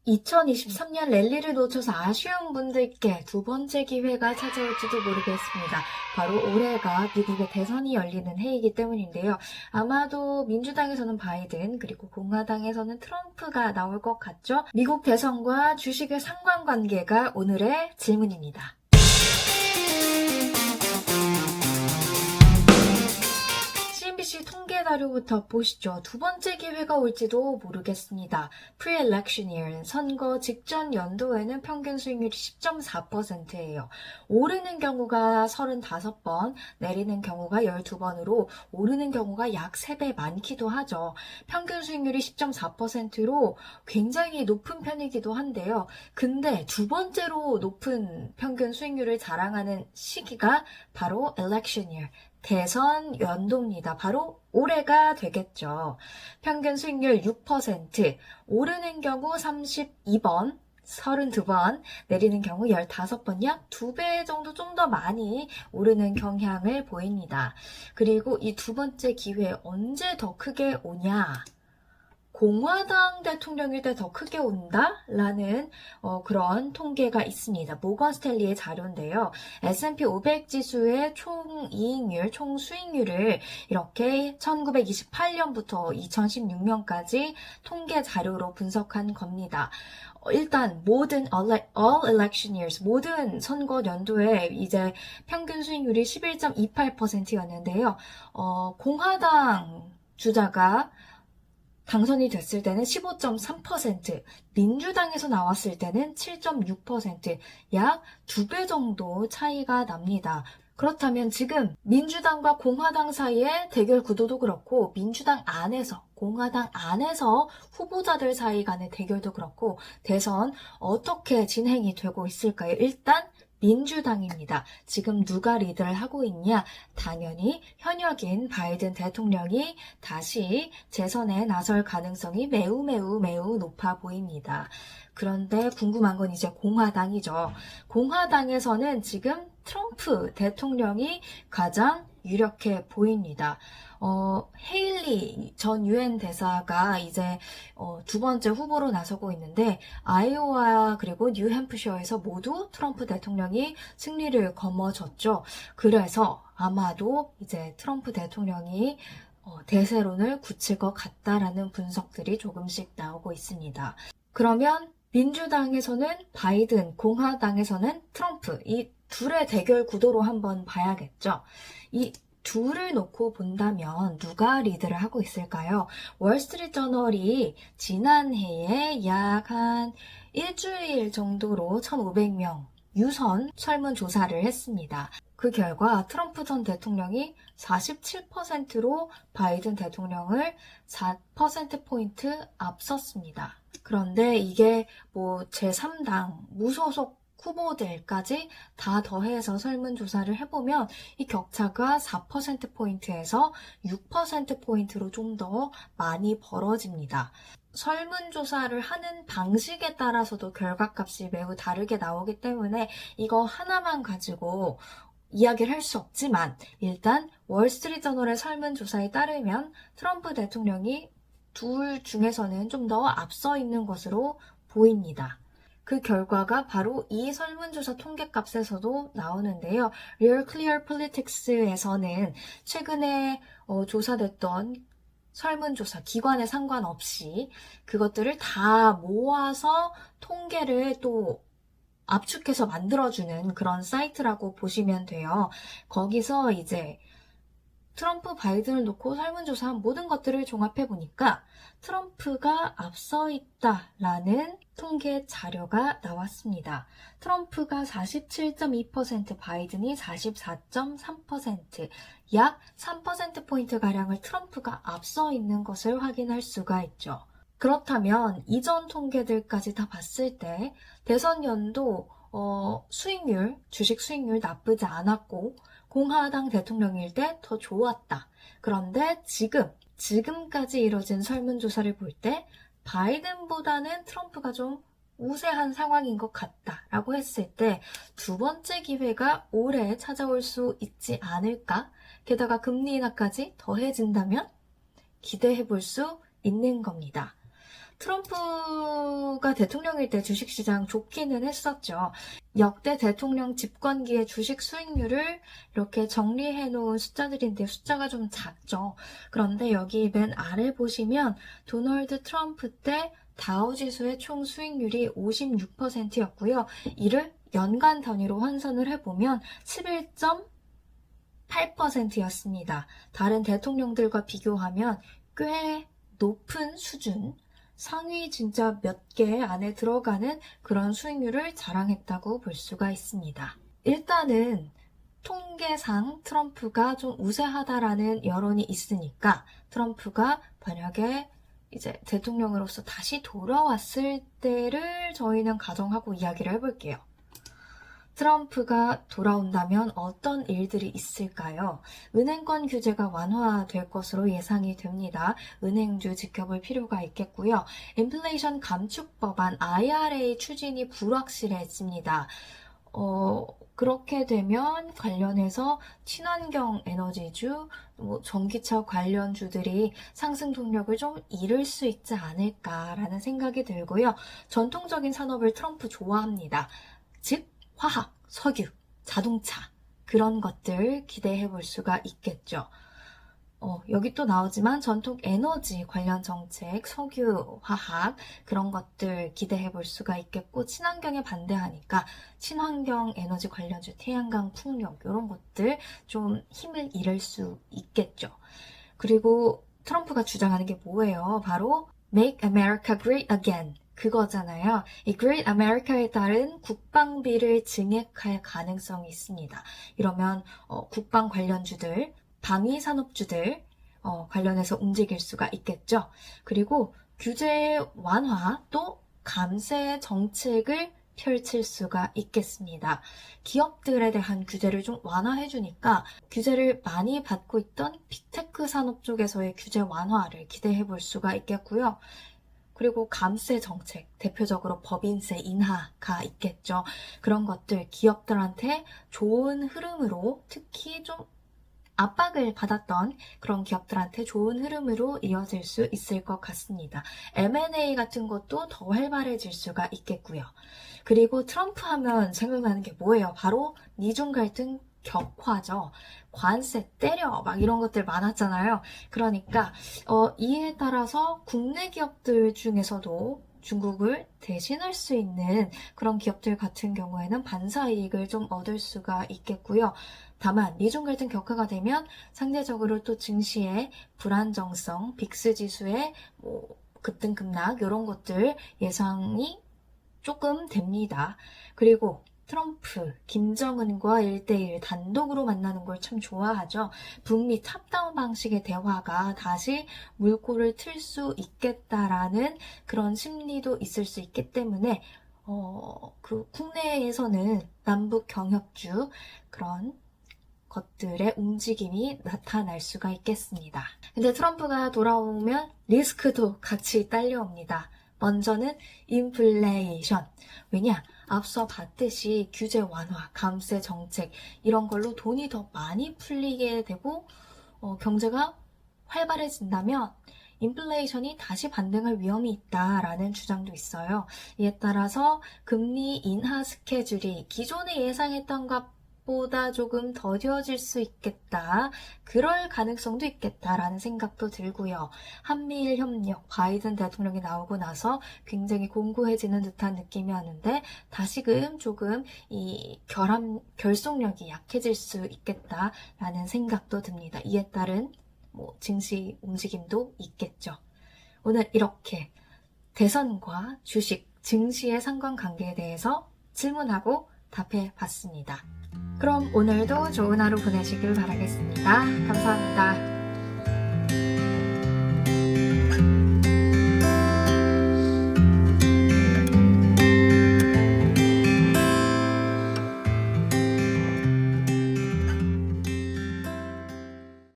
2023년 랠리를 놓쳐서 아쉬운 분들께 두 번째 기회가 찾아올지도 모르겠습니다. 바로 올해가 미국의 대선이 열리는 해이기 때문인데요. 아마도 민주당에서는 바이든, 그리고 공화당에서는 트럼프가 나올 것 같죠? 미국 대선과 주식의 상관관계가 오늘의 질문입니다. CNBC 통계 자료부터 보시죠. 두 번째 기회가 올지도 모르겠습니다. Pre-election year, 선거 직전 연도에는 평균 수익률이 10.4%예요. 오르는 경우가 35번, 내리는 경우가 12번으로 오르는 경우가 약 3배 많기도 하죠. 평균 수익률이 10.4%로 굉장히 높은 편이기도 한데요. 근데 두 번째로 높은 평균 수익률을 자랑하는 시기가 바로 election year, 대선 연도입니다. 바로 올해가 되겠죠. 평균 수익률 6%, 오르는 경우 32번, 32번, 내리는 경우 15번, 약 2배 정도 좀 더 많이 오르는 경향을 보입니다. 그리고 이 두 번째 기회 언제 더 크게 오냐? 공화당 대통령일 때 더 크게 온다라는 그런 통계가 있습니다. 모건 스탠리의 자료인데요. S&P 500 지수의 총이익률, 총수익률을 이렇게 1928년부터 2016년까지 통계 자료로 분석한 겁니다. 일단 모든 all election years, 모든 선거 연도에 이제 평균 수익률이 11.28%였는데요. 공화당 주자가 당선이 됐을 때는 15.3%, 민주당에서 나왔을 때는 7.6%, 약 2배 정도 차이가 납니다. 그렇다면 지금 민주당과 공화당 사이의 대결 구도도 그렇고 민주당 안에서 공화당 안에서 후보자들 사이 간의 대결도 그렇고 대선 어떻게 진행이 되고 있을까요? 일단 민주당입니다. 지금 누가 리드를 하고 있냐? 당연히 현역인 바이든 대통령이 다시 재선에 나설 가능성이 매우 높아 보입니다. 그런데 궁금한 건 이제 공화당이죠. 공화당에서는 지금 트럼프 대통령이 가장 유력해 보입니다. 헤일리 전 유엔 대사가 이제 두 번째 후보로 나서고 있는데 아이오와 그리고 뉴햄프셔에서 모두 트럼프 대통령이 승리를 거머쥐었죠. 그래서 아마도 이제 트럼프 대통령이 대세론을 굳힐 것 같다라는 분석들이 조금씩 나오고 있습니다. 그러면 민주당에서는 바이든, 공화당에서는 트럼프, 이 둘의 대결 구도로 한번 봐야겠죠. 이 둘을 놓고 본다면 누가 리드를 하고 있을까요? 월스트리트 저널이 지난해에 약 한 일주일 정도로 1,500명 유선 설문조사를 했습니다. 그 결과 트럼프 전 대통령이 47%로 바이든 대통령을 4%포인트 앞섰습니다. 그런데 이게 뭐 제3당 무소속 후보들까지 다 더해서 설문조사를 해보면 이 격차가 4%포인트에서 6%포인트로 좀 더 많이 벌어집니다. 설문조사를 하는 방식에 따라서도 결과값이 매우 다르게 나오기 때문에 이거 하나만 가지고 이야기를 할 수 없지만 일단 월스트리트 저널의 설문조사에 따르면 트럼프 대통령이 둘 중에서는 좀 더 앞서 있는 것으로 보입니다. 그 결과가 바로 이 설문조사 통계값에서도 나오는데요. Real Clear Politics에서는 최근에 조사됐던 설문조사 기관에 상관없이 그것들을 다 모아서 통계를 또 압축해서 만들어주는 그런 사이트라고 보시면 돼요. 거기서 이제 트럼프, 바이든을 놓고 설문조사한 모든 것들을 종합해보니까 트럼프가 앞서 있다라는 통계 자료가 나왔습니다. 트럼프가 47.2%, 바이든이 44.3%, 약 3%포인트가량을 트럼프가 앞서 있는 것을 확인할 수가 있죠. 그렇다면 이전 통계들까지 다 봤을 때 대선 연도 수익률, 주식 수익률 나쁘지 않았고 공화당 대통령일 때 더 좋았다. 그런데 지금까지 이뤄진 설문조사를 볼 때 바이든보다는 트럼프가 좀 우세한 상황인 것 같다라고 했을 때 두 번째 기회가 올해 찾아올 수 있지 않을까? 게다가 금리 인하까지 더해진다면 기대해 볼 수 있는 겁니다. 트럼프가 대통령일 때 주식시장 좋기는 했었죠. 역대 대통령 집권기의 주식 수익률을 이렇게 정리해 놓은 숫자들인데 숫자가 좀 작죠. 그런데 여기 맨 아래 보시면 도널드 트럼프 때 다우지수의 총 수익률이 56%였고요. 이를 연간 단위로 환산을 해보면 11.8%였습니다. 다른 대통령들과 비교하면 꽤 높은 수준, 상위 진짜 몇 개 안에 들어가는 그런 수익률을 자랑했다고 볼 수가 있습니다. 일단은 통계상 트럼프가 좀 우세하다라는 여론이 있으니까 트럼프가 만약에 이제 대통령으로서 다시 돌아왔을 때를 저희는 가정하고 이야기를 해볼게요. 트럼프가 돌아온다면 어떤 일들이 있을까요? 은행권 규제가 완화될 것으로 예상이 됩니다. 은행주 지켜볼 필요가 있겠고요. 인플레이션 감축 법안 IRA 추진이 불확실해집니다. 그렇게 되면 관련해서 친환경 에너지주, 전기차 관련주들이 상승 동력을 좀 잃을 수 있지 않을까라는 생각이 들고요. 전통적인 산업을 트럼프 좋아합니다. 즉 화학, 석유, 자동차 그런 것들 기대해 볼 수가 있겠죠. 여기 또 나오지만 전통 에너지 관련 정책, 석유, 화학 그런 것들 기대해 볼 수가 있겠고 친환경에 반대하니까 친환경 에너지 관련주, 태양광, 풍력 이런 것들 좀 힘을 잃을 수 있겠죠. 그리고 트럼프가 주장하는 게 뭐예요? 바로 Make America Great Again. 그거잖아요. 이 Great America에 따른 국방비를 증액할 가능성이 있습니다. 이러면 국방 관련주들, 방위산업주들 관련해서 움직일 수가 있겠죠. 그리고 규제 완화 또 감세 정책을 펼칠 수가 있겠습니다. 기업들에 대한 규제를 좀 완화해주니까 규제를 많이 받고 있던 빅테크 산업 쪽에서의 규제 완화를 기대해 볼 수가 있겠고요. 그리고 감세 정책, 대표적으로 법인세 인하가 있겠죠. 그런 것들 기업들한테 좋은 흐름으로 특히 좀 압박을 받았던 그런 기업들한테 좋은 흐름으로 이어질 수 있을 것 같습니다. M&A 같은 것도 더 활발해질 수가 있겠고요. 그리고 트럼프 하면 생각나는 게 뭐예요? 바로 미중 갈등 격화죠. 관세 때려 막 이런 것들 많았잖아요. 그러니까 이에 따라서 국내 기업들 중에서도 중국을 대신할 수 있는 그런 기업들 같은 경우에는 반사이익을 좀 얻을 수가 있겠고요. 다만 미중 갈등 격화가 되면 상대적으로 또 증시의 불안정성, 빅스 지수의 급등급락 이런 것들 예상이 조금 됩니다. 그리고 트럼프, 김정은과 1대1 단독으로 만나는 걸 참 좋아하죠. 북미 탑다운 방식의 대화가 다시 물꼬를 틀 수 있겠다라는 그런 심리도 있을 수 있기 때문에 그 국내에서는 남북 경협주 그런 것들의 움직임이 나타날 수가 있겠습니다. 근데 트럼프가 돌아오면 리스크도 같이 딸려옵니다. 먼저는 인플레이션. 왜냐? 앞서 봤듯이 규제 완화, 감세 정책 이런 걸로 돈이 더 많이 풀리게 되고 경제가 활발해진다면 인플레이션이 다시 반등할 위험이 있다라는 주장도 있어요. 이에 따라서 금리 인하 스케줄이 기존에 예상했던 것보다 조금 더뎌질 수 있겠다. 그럴 가능성도 있겠다라는 생각도 들고요. 한미일 협력, 바이든 대통령이 나오고 나서 굉장히 공고해지는 듯한 느낌이었는데 다시금 조금 이 결속력이 약해질 수 있겠다라는 생각도 듭니다. 이에 따른 증시 움직임도 있겠죠. 오늘 이렇게 대선과 주식, 증시의 상관관계에 대해서 질문하고 답해 봤습니다. 그럼 오늘도 좋은 하루 보내시길 바라겠습니다. 감사합니다.